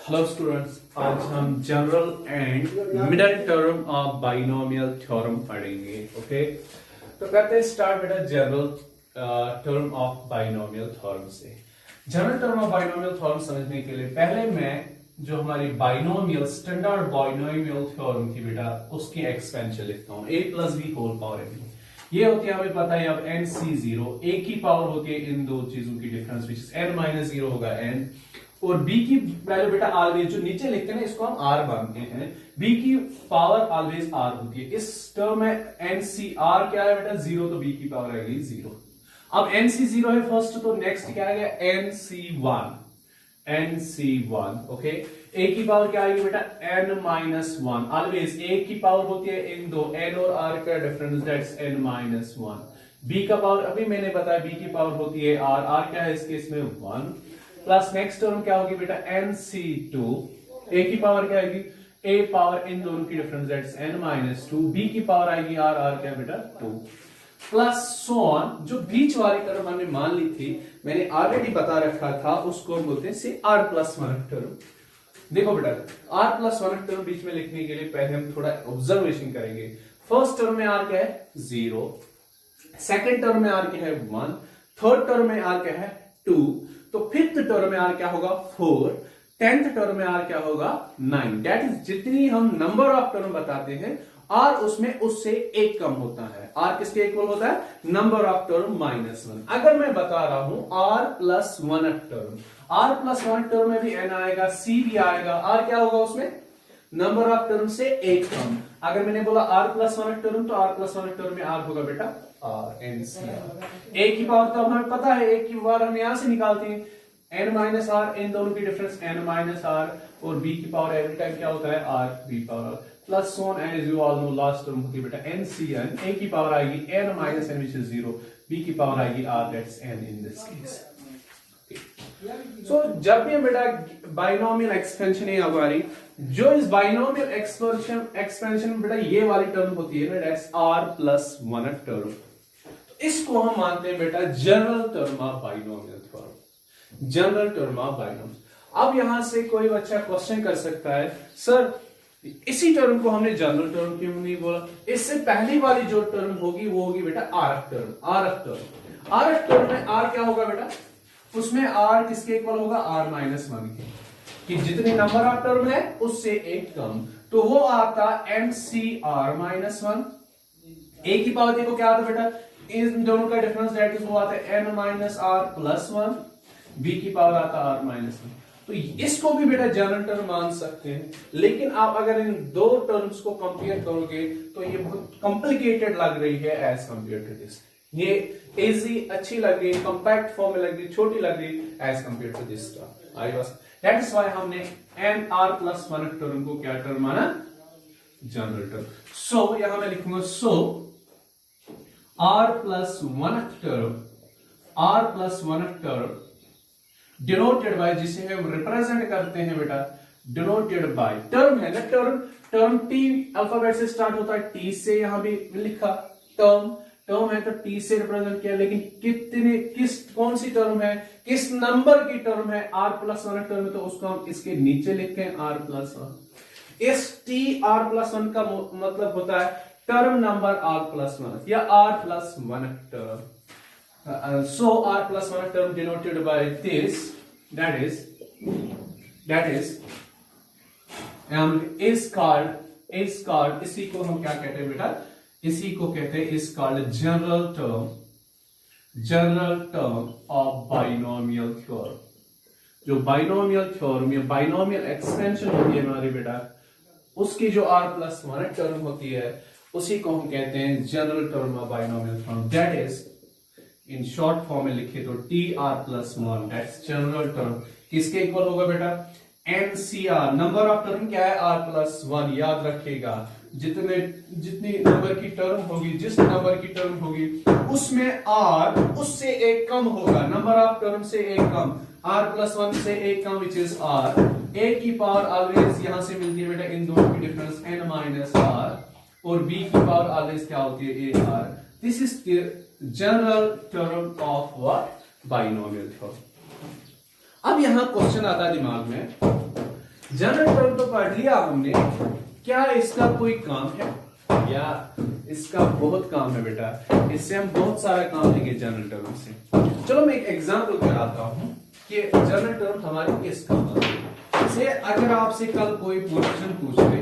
Hello students, आज हम general and middle term of binomial theorem पढ़ेंगे। ओके, तो करते हैं स्टार्ट बेटा general term of binomial theorem से। General term of binomial theorem समझने के लिए पहले मैं जो हमारी बाइनोमियल स्टैंडर्ड बाइनोमियल थ्योरम थी बेटा उसकी एक्सपेंशन लिखता हूं। a plus b whole power n, ये होती है हमें पता है अब nc0, a की पावर होती है इन दो चीजों की difference which is n minus 0 होगा n, और b की वैल्यू बेटा ऑलवेज जो नीचे लिखते हैं ना इसको हम r मानते हैं। b की पावर ऑलवेज r होती है। इस टर्म में ncr क्या है बेटा 0, तो b की पावर आएगी 0। अब nc0 है फर्स्ट, तो नेक्स्ट क्या आएगा nc1, ओके। a की पावर क्या आएगी बेटा n माइनस 1, ऑलवेज a की पावर होती है इन दो n और r का difference, that's n minus 1। b का पावर अभी मैंने बताया b की पावर होती है r क्या है इस केस में 1, प्लस नेक्स्ट टर्म क्या होगी बेटा nc2, a की पावर क्या आएगी a पावर इन दोनों की difference, that's n minus 2, b की पावर आएगी r क्या बेटा 2, प्लस सो ऑन। जो बीच वाली टर्म हमने मान ली थी, मैंने ऑलरेडी बता रखा था, उसको हम बोलते हैं से r प्लस 1 टर्म। देखो बेटा r प्लस 1 टर्म बीच में लिखने के लिए पहले हम थोड़ा ऑब्जर्वेशन करेंगे। फर्स्ट टर्म में r क्या है 0, सेकंड टर्म में r क्या है 1, थर्ड टर्म में r क्या है 2, तो फिफ्थ टर्म में r क्या होगा 4, टेंथ टर्म में r क्या होगा 9। दैट इज जितनी हम नंबर ऑफ टर्म बताते हैं r उसमें उससे एक कम होता है। r किसके इक्वल होता है नंबर ऑफ टर्म माइनस 1। अगर मैं बता रहा हूं r plus 1 term, r plus 1 term में भी n आएगा, c भी आएगा, r क्या होगा उसमें नंबर ऑफ टर्म से एक कम। अगर मैंने बोला r प्लस 1 टर्म, तो r प्लस 1 टर्म में r होगा बेटा r NCR। a की पावर तो हमें पता है, a की पावर हम यहां से निकालते हैं n माइनस r, इन दोनों की डिफरेंस n माइनस r, और b की पावर एवरी टाइम क्या होता है r b power, plus so on and as you all know last term होती है बेटा NCN, a की पावर आएगी n minus n which is 0, b की पावर आएगी r, that's n in this case. So जब भी बेटा बाइनोमियल एक्सपेंशन है हमारी, जो इस बाइनोमियल एक्सपेंशन बेटा ये वाली टर्म होती है ना, दैट्स r प्लस 1 टर्म, इसको हम मानते हैं बेटा general term of binomial theorem, general term of binomial. अब यहां से कोई बच्चा क्वेश्चन कर सकता है, सर इसी टर्म को हमने जनरल टर्म क्यों नहीं बोला, इससे पहली वाली जो टर्म होगी वो होगी बेटा आरएफ टर्म। आरएफ टर्म में r क्या होगा बेटा, उसमें r किसके इक्वल होगा r माइनस 1 के, कि जितनी नंबर ऑफ टर्म है उससे एक कम, तो वो आता NCR माइनस 1। a की पावर देखो क्या आता बेटा, इन दोनों का डिफरेंस दैट इज वो आता है n minus r plus 1, b की पावर आता r माइनस 1। तो इसको भी बेटा जनरल टर्म मान सकते हैं, लेकिन आप अगर इन दो टर्म्स को कंपेयर करोगे तो ये बहुत कॉम्प्लिकेटेड लग रही है एज कंपेयर टू दिस। ये इजी अच्छी लग रही है, कंपैक्ट फॉर्म में लग रही है, छोटी लग रही है as compare to this term. I बस दैट इज व्हाई हमने nr प्लस 1 टर्म को क्या टर्म माना, जनरल टर्म। सो यहां मैं लिखूंगा सो r plus 1 term denoted by, जिसे हम रिप्रेजेंट करते हैं बेटा डिनोटेड बाय, टर्म है ना, टर्म टी अल्फाबेट से स्टार्ट होता है, टी से यहां भी लिखा टर्म है तो टी से रिप्रेजेंट किया, लेकिन कौन सी टर्म है, किस नंबर की टर्म है, r प्लस 1 टर्म है, तो उसको हम इसके नीचे लिखते हैं r प्लस 1। इस टी r प्लस 1 का मतलब होता है टर्म नंबर r प्लस 1 या r plus 1 term. So r plus 1 term denoted by this, that is called इसी को हम क्या कहते हैं बेटा, इसी को कहते हैं is called general term of binomial theorem। जो बाइनोमियल थ्योरम या बाइनोमियल एक्सपेंशन होती है हमारी बेटा, उसकी जो r प्लस 1 टर्म होती है उसी को हम कहते हैं general term of binomial theorem. That is in short form में लिखे तो TR plus 1, that's general term, किसके इक्वल होगा बेटा NCR। नंबर ऑफ टर्म क्या है r प्लस 1, याद रखिएगा जितनी नंबर की टर्म होगी, जिस नंबर की टर्म होगी उसमें r उससे एक कम होगा, नंबर ऑफ टर्म से एक कम, r प्लस 1 से एक कम विच इज r। a की पावर ऑलवेज यहां से मिलती है बेटा इन दोनों की डिफरेंस n माइनस r, और b की पावर ऑलवेज क्या होती है ar। This is general term of what binomial theorem. अब यहां क्वेश्चन आता है दिमाग में, जनरल टर्म तो पढ़ लिया हमने, क्या इसका कोई काम है? या इसका बहुत काम है बेटा, इससे हम बहुत सारा काम लेंगे जनरल टर्म से। चलो मैं एक एग्जांपल कराता हूं कि जनरल टर्म हमारे किस काम आते हैं। जैसे अगर आपसे कल कोई क्वेश्चन पूछ ले,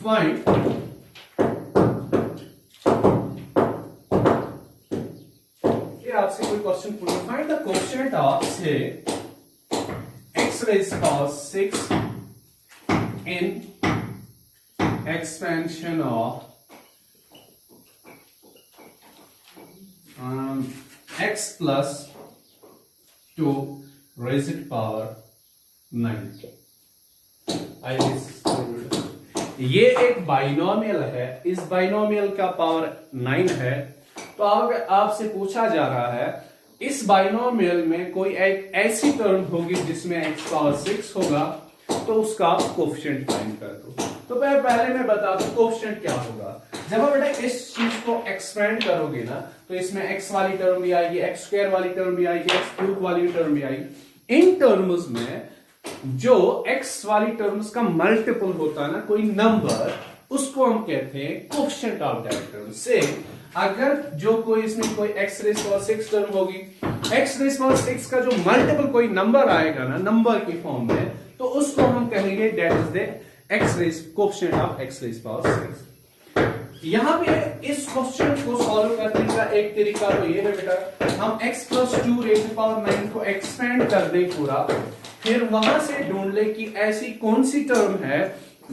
फाइंड आपसे कोई क्वेश्चन पूछे, फाइंड द कोएफिशिएंट ऑफ से x raised power 6 in expansion of x plus 2 raised power 9। ये एक बाइनोमियल है, इस बाइनोमियल का पावर 9 है। तो अगर आपसे पूछा जा रहा है इस बाइनोमियल में कोई एक ऐसी टर्म होगी जिसमें x पावर 6 होगा, तो उसका कोएफिशिएंट फाइंड कर दो। तो पहले मैं बता दूं कोएफिशिएंट क्या होगा। जब आप बेटा इस चीज को एक्सपेंड करोगे ना, तो इसमें x वाली टर्म भी आएगी, x स्क्वायर वाली टर्म भी आएगी, x क्यूब वाली टर्म भी आएगी। इन टर्म्स में जो x वाली टर्म्स का मल्टीपल होता है ना कोई नंबर, उसको हम कहते हैं कोएफिशिएंट ऑफ दैट टर्म। से अगर जो कोई इसमें कोई x रेज़ पावर 6 टर्म होगी, x रेज़ पावर 6 का जो मल्टीपल कोई नंबर आएगा ना नंबर की फॉर्म में, तो उसको हम कहेंगे that is the x raise coefficient of x raise power 6। यहां पे इस क्वेश्चन को सॉल्व करने का एक तरीका तो ये है बेटा, हम x प्लस 2 रेज़ पावर 9 को एक्सपेंड कर दें पूरा, फिर वहां से ढूंढ ले कि ऐसी कौन सी टर्म है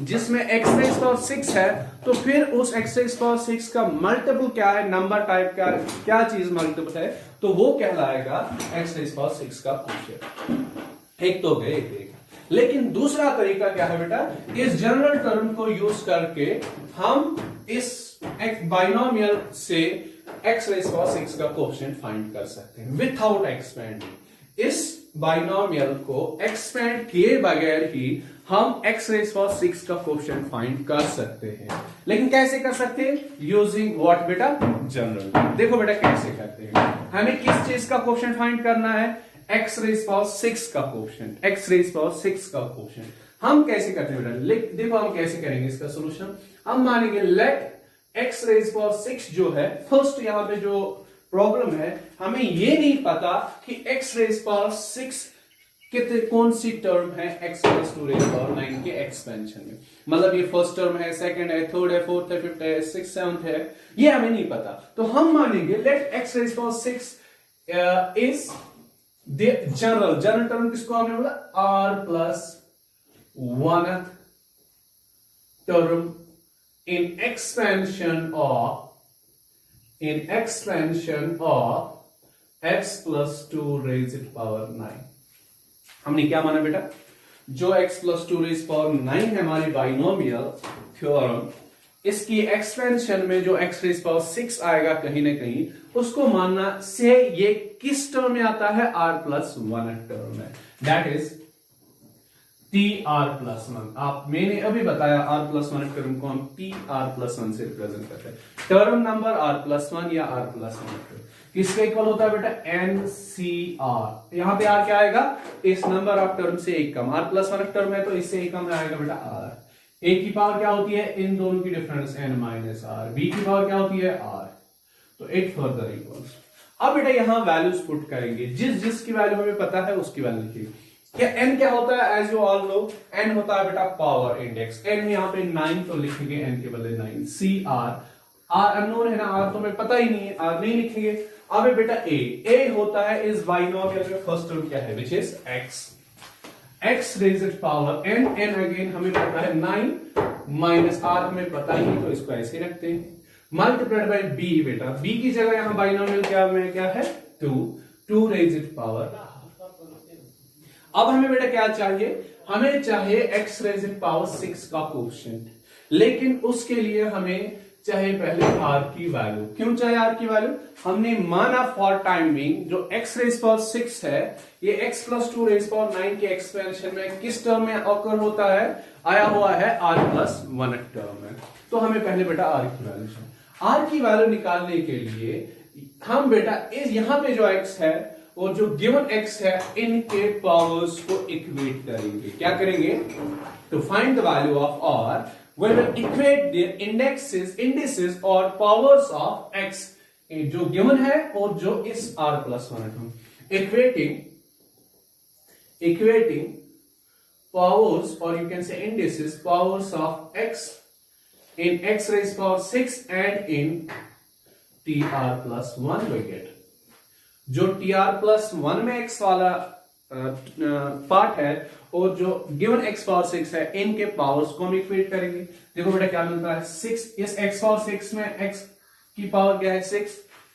जिसमें x रेज़ पावर 6 है, तो फिर उस x रेज़ पावर 6 का मल्टीपल क्या है, नंबर टाइप का क्या चीज मल्टीपल है, तो वो कहलाएगा x रेज़ पावर 6 का कोएफिशिएंट। एक तो गए एक। लेकिन दूसरा तरीका क्या है बेटा, इस जनरल टर्म को यूज करके हम इस एक बाइनोमियल से x रेज़ पावर 6 का कोएफिशिएंट फाइंड कर सकते हैं विथआउट एक्सपेंडिंग। इस बाइनोमियल को एक्सपेंड किए बगैर ही हम x रेज़ पावर 6 का कोएफिशिएंट फाइंड कर सकते हैं। लेकिन कैसे कर सकते हैं? यूजिंग व्हाट बेटा, जनरल। देखो बेटा कैसे करते हैं। हमें किस चीज का कोएफिशिएंट फाइंड करना है? x रेज़ पावर 6 का कोएफिशिएंट, x रेज़ पावर 6 का कोएफिशिएंट। हम कैसे करते हैं बेटा, देखो हम कैसे करेंगे इसका सॉल्यूशन। हम मानेंगे लेट x रेज़ पावर 6 जो है, फर्स्ट यहां पे जो प्रॉब्लम है, हमें ये नहीं पता कि x रेज़ पावर 6 कितने कौन सी टर्म है x प्लस 2 रेज़ पावर 9 के एक्सपेंशन में। मतलब ये फर्स्ट टर्म है, सेकंड है, थर्ड है, फोर्थ है, फिफ्थ है, सिक्स, सेवंथ है, ये हमें नहीं पता। तो हम मानेंगे let x raise power 6 is general term किसको हमने बोला? r plus 1th term in expansion of x plus 2 raise power 9। हमने क्या माना बेटा, जो x प्लस 2 रेज़ पावर 9 है हमारी बाइनोमियल थ्योरम, इसकी एक्सपेंशन में जो x रेज़ पावर 6 आएगा कहीं ना कहीं, उसको मानना से ये किस टर्म में आता है? r प्लस 1th टर्म में, दैट इज tr प्लस 1। आप मैंने अभी बताया r प्लस 1th टर्म को हम tr प्लस 1 से रिप्रेजेंट करते हैं। टर्म नंबर r प्लस 1 या r प्लस 1 किसका इक्वल होता है बेटा? NCR। यहां पे r क्या आएगा? इस नंबर ऑफ टर्म से एक कम, r प्लस 1 टर्म है तो इससे एक कम आएगा बेटा r। a की पावर क्या होती है? इन दोनों की difference n minus r। b की पावर क्या होती है? r। तो इट फर्दर इक्वल्स। अब बेटा यहां वैल्यूज पुट करेंगे, जिसकी वैल्यू हमें पता है उसकी वैल्यू लिखिए। क्या n क्या होता है? As you all know, n होता है बेटा पावर इंडेक्स। n यहाँ पे 9 तो लिखेंगे n के बदले 9। CR, r अननोन है ना, r तो हमें पता ही नहीं है, r नहीं लिखेंगे। अब बेटा a होता है इस बाइनोमियल में फर्स्ट टर्म क्या है, which is x raised power n again हमें पता है 9 माइनस r हमें पता ही नहीं, तो इसको ऐसे रखते हैं। मल्टीप्लाइड बाय b बेटा, b की जगह यहां बाइनोमियल क्या है? 2 रेज़ड पावर। अब हमें बेटा क्या चाहिए? हमें चाहिए x रेज़ड पावर 6 का कोएफिशिएंट, लेकिन उसके लिए हमें चाहिए पहले r की वैल्यू। क्यों चाहिए r की वैल्यू? हमने माना फॉर टाइम बीइंग जो x रेज़ पावर 6 है, ये x प्लस 2 रेज़ पावर 9 के एक्सपेंशन में किस टर्म में ऑकर होता है? आया हुआ है r प्लस 1th टर्म में। तो हमें पहले बेटा r की वैल्यू चाहिए। r की वैल्यू निकालने के लिए हम बेटा इस यहां पे जो x है और जो गिवन x है इनके पावर्स को इक्वेट करेंगे। क्या करेंगे? To find the value of r we will equate their indices or powers of x, जो गिवन है और जो इस r plus 1 equating powers, or you can say indices, powers of x in x raised power 6 and in tr plus 1 we get। जो tr plus 1 में x वाला part है और जो गिवन x पावर 6 है इनके पावर्स को हम इक्वेट करेंगे। देखो बेटा क्या मिलता है, 6 इस x पावर 6 में x की पावर क्या है 6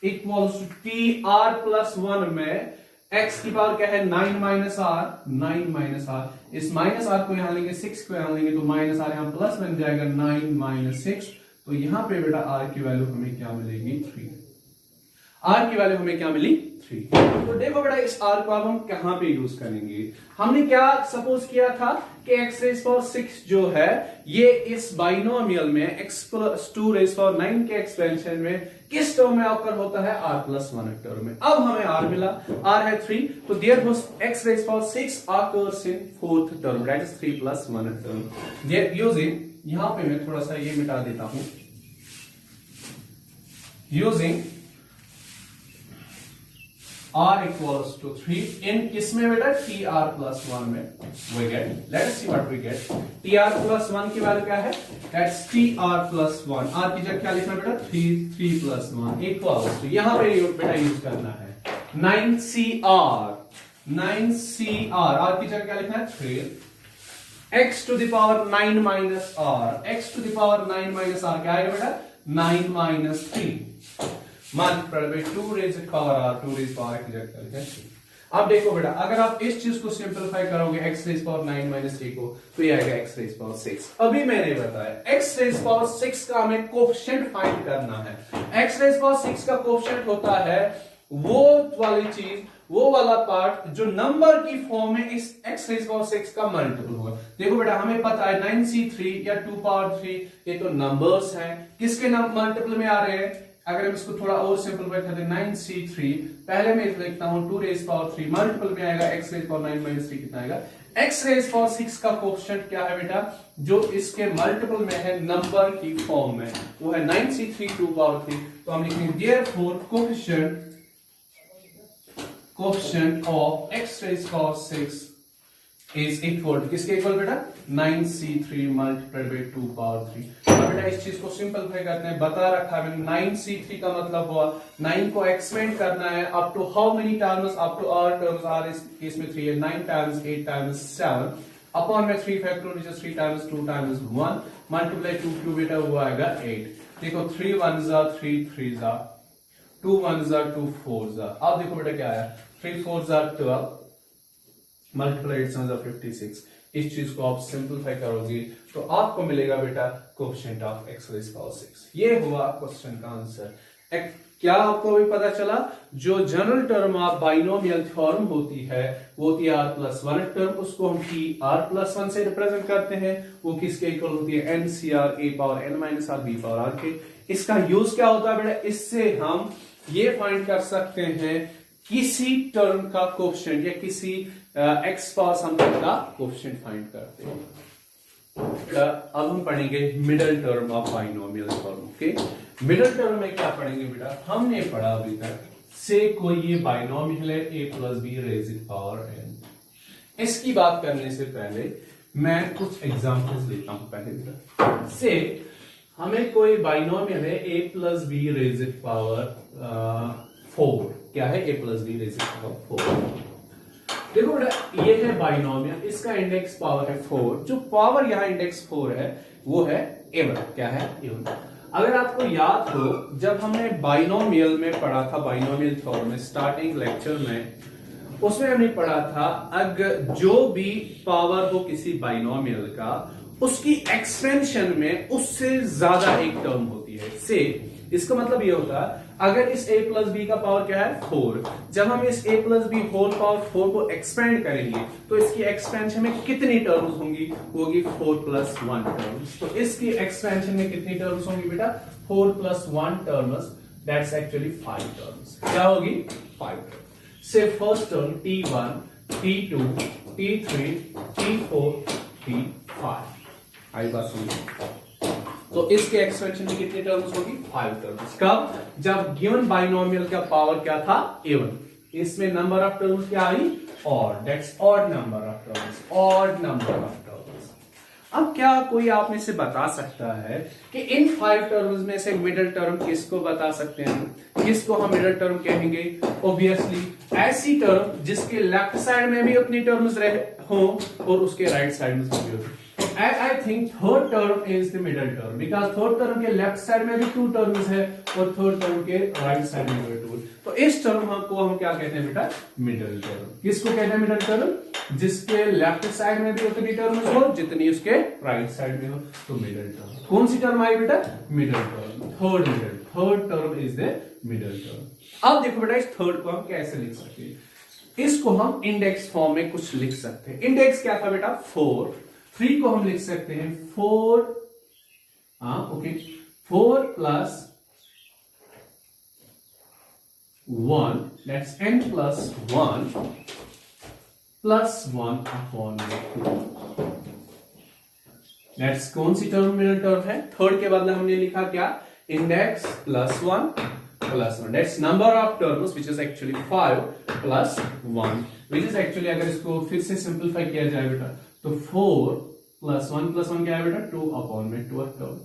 इक्वल्स टू tr प्लस 1 में x की पावर क्या है 9 माइनस r, इस माइनस r को यहां लेंगे 6 को यहां लेंगे तो माइनस r यहां प्लस बन जाएगा 9 माइनस 6, तो यहां पे बेटा r की वैल्यू हमें क्या मिलेगी 3, r की वैल्यू हमें क्या मिली 3। तो देखो बेटा इस r को अब हम कहां पे यूज करेंगे, हमने क्या सपोज किया था कि x रेज पावर 6 जो है ये इस बाइनोमियल में x प्लस 2 रेज पावर 9 के एक्सपेंशन में किस टर्म में ऑकर होता है r प्लस 1 टर्म में। अब हमें r मिला, r है 3, तो therefore x raise power 6 occurs in fourth term, that is 3 plus 1 term। Using यहां पे मैं थोड़ा सा ये मिटा देता हूं, using r equals to 3 in किसमें बेटा tr plus 1 में we get, let's see what we get। tr plus 1 की वैल्यू क्या है, that's tr plus 1, r की जगह क्या लिखना बेटा 3 plus 1 equals to, यहां पे बेटा यूज करना है 9cr, r की जगह क्या लिखना है 3, x to the power 9 minus r, x to the power 9 minus r क्या आएगा बेटा 9 minus 3 multiplied by 2 raised power r, 2 raised power की जगह लिखा है। अब देखो बेटा अगर आप इस चीज को सिंपलीफाई करोगे x raised power 9 minus 3 को, तो ये आएगा x raised power 6। अभी मैंने बताया x raised power 6 का हमें कोएफिशिएंट फाइंड करना है। x raised power 6 का कोएफिशिएंट होता है वो वाली चीज, वो वाला पार्ट जो नंबर की फॉर्म में इस x raised power 6 का मल्टीपल होगा। देखो बेटा हमें पता है 9c3 या 2 power 3 ये तो नंबर्स हैं, किसके मल्टीपल में आ रहे हैं। अगर हम इसको थोड़ा और सिंपलीफाई करते हैं 9c3, पहले मैं लिखता हूं 2 रेज पावर 3 मल्टीपल में आएगा x रेज पावर 9 माइनस 3 कितना आएगा, x रेज पावर 6 का कोएफिशिएंट क्या है बेटा जो इसके मल्टीपल में है नंबर की फॉर्म में, वो है 9c3 2 पावर 3, तो हम लिखेंगे therefore coefficient of x raise power 6 is equal to किसके इक्वल बेटा 9c3 मल्टीप्लाइड बाय 2 पावर 3। अब बेटा इस चीज को सिंपलीफाई करते हैं, बता रखा है मैंने 9c3 का मतलब हुआ 9 को एक्सपेंड करना है up to how many terms, up to r terms, r इस केस में 3 है, 9 टाइम्स 8 टाइम्स 7 अपॉन में 3 factorial which is 3 times 2 times 1 multiply 2 cube बेटा वो आएगा 8। देखो 3 1s are 3 3s are 2 1s are 2 4s are। अब देखो बेटा क्या आया 3 4s are 12 multiply 8 7s are 56। इस चीज को आप सिंपलीफाई करोगे तो आपको मिलेगा बेटा coefficient of x raise power 6। ये हुआ क्वेश्चन का आंसर। क्या आपको भी पता चला, जो general term of binomial theorem होती है वो होती है r प्लस 1 टर्म, उसको हम r प्लस 1 से रिप्रेजेंट करते हैं, वो किसके इक्वल होती है NCR a power n minus r b power r के। इसका यूज क्या होता है बेटा, इससे हम ये फाइंड कर सकते हैं किसी टर्म का कोएफिशिएंट या किसी x पावर समथिंग का कोएफिशिएंट फाइंड करते हैं। अब हम पढ़ेंगे middle term of binomial theorem. Okay, middle term में क्या पढ़ेंगे बेटा, हमने पढ़ा अभी तक से कोई ये बाइनोमियल है a plus b raise power n। इसकी बात करने से पहले मैं कुछ एग्जांपल्स लेता हूं। पहले बेटा से हमें कोई बाइनोमियल है a plus b raise power 4, क्या है a plus b raise power 4। देखो बेटा ये है बाइनोमियल, इसका इंडेक्स पावर है 4, जो पावर यहाँ इंडेक्स 4 है वो है इवन, क्या है इवन। अगर आपको याद हो जब हमने बाइनोमियल में पढ़ा था, बाइनोमियल थ्योरम में स्टार्टिंग लेक्चर में, उसमें हमने पढ़ा था अगर जो भी पावर हो किसी बाइनोमियल का उसकी एक्सपेंशन में उससे ज्यादा एक टर्म होती है। से इसका मतलब ये होता है अगर इस a प्लस बी का पावर क्या है 4, जब हम इस a plus b whole power 4 को एक्सपेंड करेंगे तो इसकी एक्सपेंशन में कितनी टर्म्स होंगी, होगी 4 प्लस 1 टर्म्स। तो इसकी एक्सपेंशन में कितनी टर्म्स होंगी बेटा 4 plus 1 terms, that's actually 5 terms. क्या होगी 5 टर्म्स। से first term t1, t2, t3, t4, t5। आई बात समझ? तो इसके एक्सपेंशन में कितनी टर्म्स होगी? 5 टर्म्स। कब? जब गिवन बाइनोमियल का पावर क्या था? इवन। इसमें नंबर ऑफ टर्म्स क्या आई? Odd. That's odd number of terms, odd number of terms. अब क्या कोई आप में से बता सकता है कि इन 5 टर्म्स में से मिडिल टर्म किसको बता सकते हैं? किसको हम मिडिल टर्म कहेंगे? ऑब्वियसली ऐसी टर्म जिसके लेफ्ट साइड में भी उतनी टर्म्स हो और उसके राइट साइड में भी हो। I think third term is the middle term because third term के लेफ्ट साइड में भी 2 टर्म्स है और थर्ड टर्म के राइट साइड में भी 2। तो इस टर्म को हम क्या कहते हैं बेटा? Middle term. किसको कहते हैं मिडिल टर्म? जिसके लेफ्ट साइड में भी उतनी टर्म्स हो जितनी उसके राइट साइड में हो, तो मिडिल टर्म। कौन सी टर्म आई बेटा? Middle term. Third term is the middle term. अब देखो बेटा, इस थर्ड को हम कैसे लिख सकते हैं? इसको हम इंडेक्स फॉर्म में कुछ लिख सकते हैं। इंडेक्स क्या था बेटा? 4। 3 को हम लिख सकते हैं 4, okay, 4 plus 1, that's n plus 1 plus 1 upon 2। That's कौन सी टर्म मिडिल टर्म है? थर्ड के बदले हमने लिखा क्या? Index plus 1 plus 1। That's number of terms which is actually 5 plus 1, which is actually, अगर इसको फिर से सिंप्लीफाई किया जाए बेटा, तो 4 प्लस 1 क्या है बेटा? 2 अपॉन में 2 टर्म।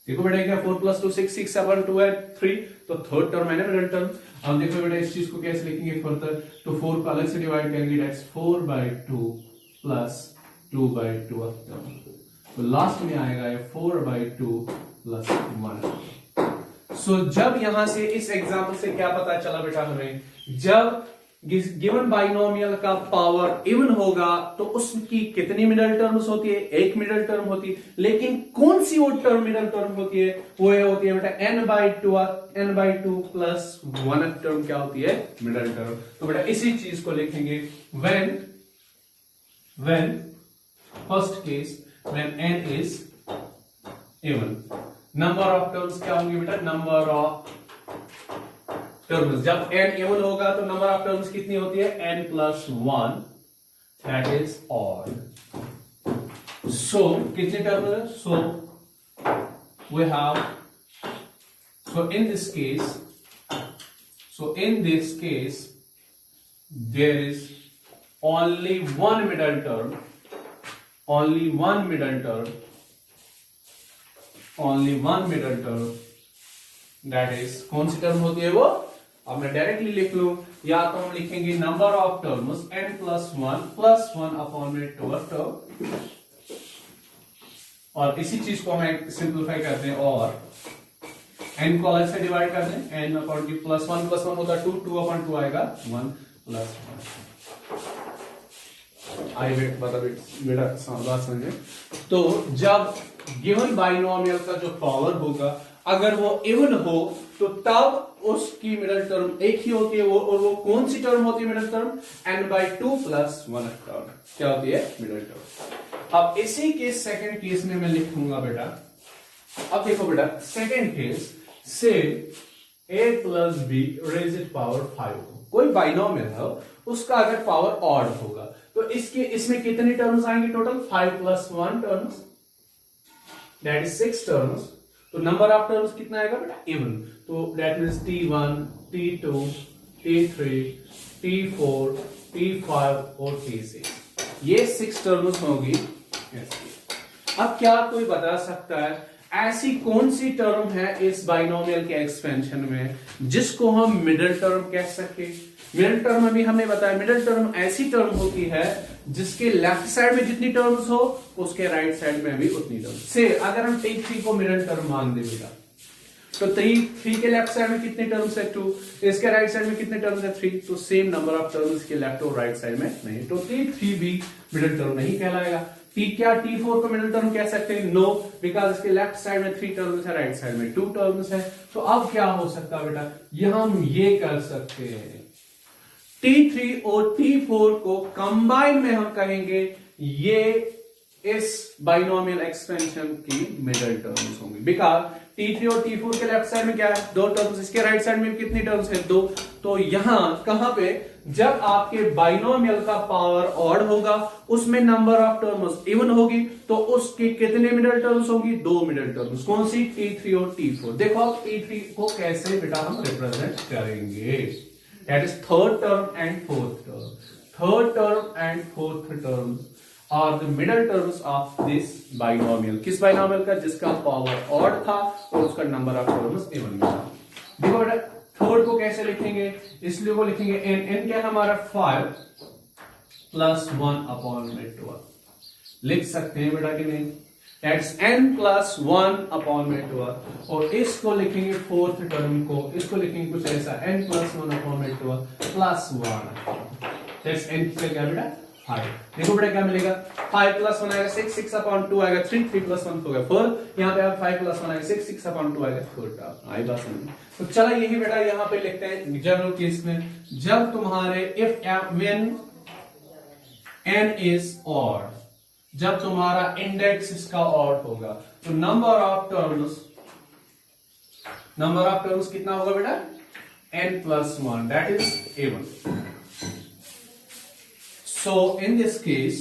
देखो बेटा क्या 4 प्लस 2 6, 6 अपॉन 2 है 3, तो थर्ड टर्म है ना मिडिल टर्म। अब देखो बेटा इस चीज को कैसे लिखेंगे फर्दर, तो 4 को अलग से डिवाइड करेंगे, दैट्स 4/2 प्लस 2/2 टर्म। तो लास्ट में आएगा ये 4/2 प्लस 1। सो जब यहां से इस एग्जांपल से क्या पता चला बेटा हमें? जब गिवन बाइनोमियल का पावर इवन होगा तो उसकी कितनी मिडिल टर्म्स होती है? एक मिडिल टर्म होती है। लेकिन कौन सी वो टर्म मिडिल टर्म होती है? वो होती है बेटा n/2 प्लस 1 टर्म क्या होती है? Middle term. तो बेटा इसी चीज को लिखेंगे when first case when n is even। Number of terms क्या होंगे बेटा? Number of terms. जब n इवन होगा तो नंबर ऑफ टर्म्स कितनी होती है? n plus 1, that is odd. So कितने टर्म्स है? So we have, so in this case there is only one middle term, that is कौन सी टर्म होती है वो? अब मैं डायरेक्टली लिख लूं, या तो हम लिखेंगे number of terms n plus 1 upon में 2 टर्म, और इसी चीज को हम सिंप्लीफाई करते हैं और n को अलग से डिवाइड करते हैं, n अपॉन की प्लस 1 होता है 2 अपॉन 2 आएगा 1 प्लस 1। आई वेट बता बेटा बात समझे? तो जब गिवन बाइनोमियल का जो पावर होगा अगर वो इवन हो तो तब उसकी मिडिल टर्म एक ही होती है, और वो कौन सी टर्म होती है middle term? n/2 plus 1 term क्या होती है? Middle term. अब इसी के सेकंड केस में मैं लिखूंगा बेटा, अब देखो बेटा सेकंड केस से a plus b raised power 5 कोई बाइनोमियल हो, उसका अगर पावर ऑड होगा तो इसमें कितनी टर्म्स आएंगे total? 5 plus 1 terms, that is 6 terms. तो नंबर ऑफ टर्म्स कितना आएगा बेटा? इवन। तो that means t1, t2, t3, t4, t5 और t6, ये 6 टर्म्स होगी। अब क्या कोई बता सकता है ऐसी कौन सी टर्म है इस बाइनोमियल के एक्सपेंशन में जिसको हम मिडिल टर्म कह सके? मिडिल टर्म अभी हमने बताया, मिडिल टर्म ऐसी टर्म होती है जिसके लेफ्ट साइड में जितनी टर्म्स हो उसके राइट साइड में भी उतनी टर्म। से अगर हम t3 को मिडिल टर्म मान दे बेटा, तो 3 के लेफ्ट साइड में कितने टर्म्स है? 2। इसके राइट साइड में कितने टर्म्स है? 3। तो सेम नंबर ऑफ टर्म्स के लेफ्ट और राइट साइड में नहीं, तो t3 भी मिडिल टर्म नहीं कहलाएगा। क्या t4 को मिडिल टर्म कह सकते हैं? नो, बिकॉज इसके लेफ्ट साइड में 3 टर्म्स है, राइट साइड में 2 टर्म्स है। तो अब क्या हो सकता है बेटा? यह हम ये कर सकते हैं, t3 और t4 को कंबाइन में हम कहेंगे ये इस बाइनोमियल एक्सपेंशन की मिडिल टर्म्स होंगी, बिकॉज t3 और t4 के लेफ्ट साइड में क्या है? 2 टर्म्स, इसके राइट साइड में कितनी टर्म्स है? 2। तो यहां कहां पे जब आपके बाइनोमियल का पावर ऑड होगा, उसमें नंबर ऑफ टर्म्स इवन होगी, तो उसके कितने मिडिल टर्म्स होंगी? 2 मिडिल टर्म्स। कौन सी? T3 और T4। देखो आप T3 को कैसे बेटा हम रिप्रेजेंट करेंगे, that is third term and fourth term. Third term and fourth term are the middle terms of this binomial. किस बाइनोमियल का? जिसका पावर ऑड था और उसका नंबर ऑफ टर्म्स इवन था। देखो बेटा थर्ड को कैसे लिखेंगे? इसलिए वो लिखेंगे n क्या है हमारा 5 प्लस 1 अपॉन में 12। लिख सकते हैं बेटा कि नहीं? दैट्स n प्लस 1 अपॉन में 12। और इसको लिखेंगे फोर्थ टर्म को, इसको लिखेंगे कुछ ऐसा n प्लस 1 अपॉन में 12 प्लस 1। दैट्स n से क्या बेटा? 5। देखो बेटा क्या मिलेगा? 5 प्लस 1 आएगा 6, 6 अपॉन 2 आएगा 3, 3 प्लस 1 हो गया 4। यहाँ पे आप 5 प्लस 1 आएगा 6, 6 अपॉन 2 आएगा 4। आई बात समझ? तो चला यही बेटा यहाँ पे लिखते हैं जनरल केस में, जब तुम्हारे if when n is odd, जब तुम्हारा इंडेक्स इसका ऑड होगा, तो नंबर ऑफ टर्म्स कितना होगा बेटा? n plus 1, that is even. So in this case,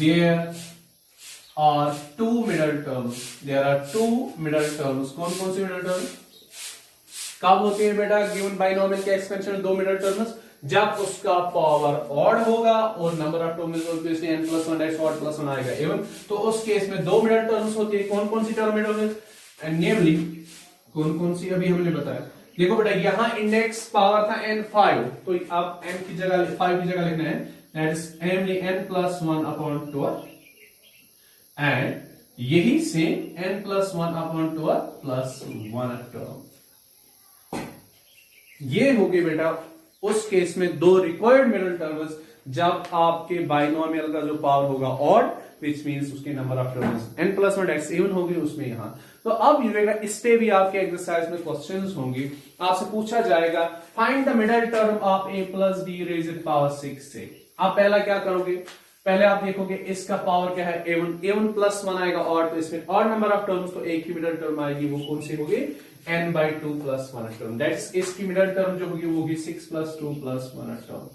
there are two middle terms. There are two middle terms. कौन कौन सी middle terms? कब होती है बेटा गिवन बाइनोमियल के एक्सपेंशन में? दो मिडिल टर्म्स, जब उसका पावर ऑड होगा और number of terms obviously n plus 1 that's odd plus 1 आएगा इवन। तो उस केस में दो मिडिल टर्म्स होती है। कौन कौन सी टर्म मिडिल टर्म्स? एंड नेमली कौन कौन सी अभी हमने बताया। देखो बेटा यहां इंडेक्स पावर था n5, तो अब n की जगह 5 की जगह लिखना है, that is namely n plus 1 upon 12 and यही से n plus 1 upon 12 plus 1 term. ये होगी बेटा उस केस में दो रिक्वायर्ड मिडिल टर्म्स, जब आपके बाइनोमियल का जो पावर होगा ऑड, विच मींस उसके number of terms n plus 1 that's even होगी उसमें यहां। तो अब ये इस पे भी आपके एक्सरसाइज में क्वेश्चंस होंगे, आपसे पूछा जाएगा find the middle term of a plus d raise to power 6 से। आप पहला क्या करोगे? पहले आप देखोगे इसका पावर क्या है? a1 प्लस 1 आएगा और, तो इसमें और नंबर ऑफ टर्म्स, तो एक ही मिडिल टर्म आएगी, वो कौन सी होगी? n/2 plus 1 term. दैट्स इसकी मिडिल टर्म जो होगी वो होगी 6 plus 2 plus 1 term.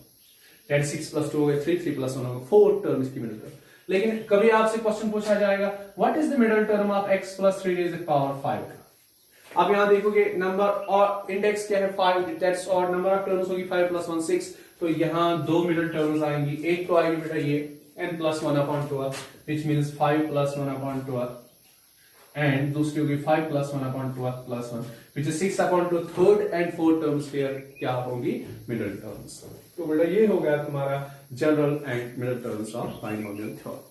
That 6 plus 2 हो गया 3, 3 प्लस 1 होगा 4 टर्म इसकी मिडिल टर्म। लेकिन कभी आपसे क्वेश्चन पूछा जाएगा what is the middle term of x plus 3 raise to power 5। आप यहां देखोगे नंबर और इंडेक्स क्या है? 5, दैट्स और नंबर ऑफ टर्म्स होगी 5 प्लस 1 6। तो यहां दो मिडिल टर्म्स आएंगी, एक तो आएगी बेटा ये n plus 1 upon 12 which means 5 plus 1 upon 12 and दूसरी होगी 5 plus 1 upon 12 plus 1 which is 6 upon 2। Third and fourth terms here क्या होंगी? Middle terms. तो बेटा ये हो गया तुम्हारा general and middle terms of binomial theorem.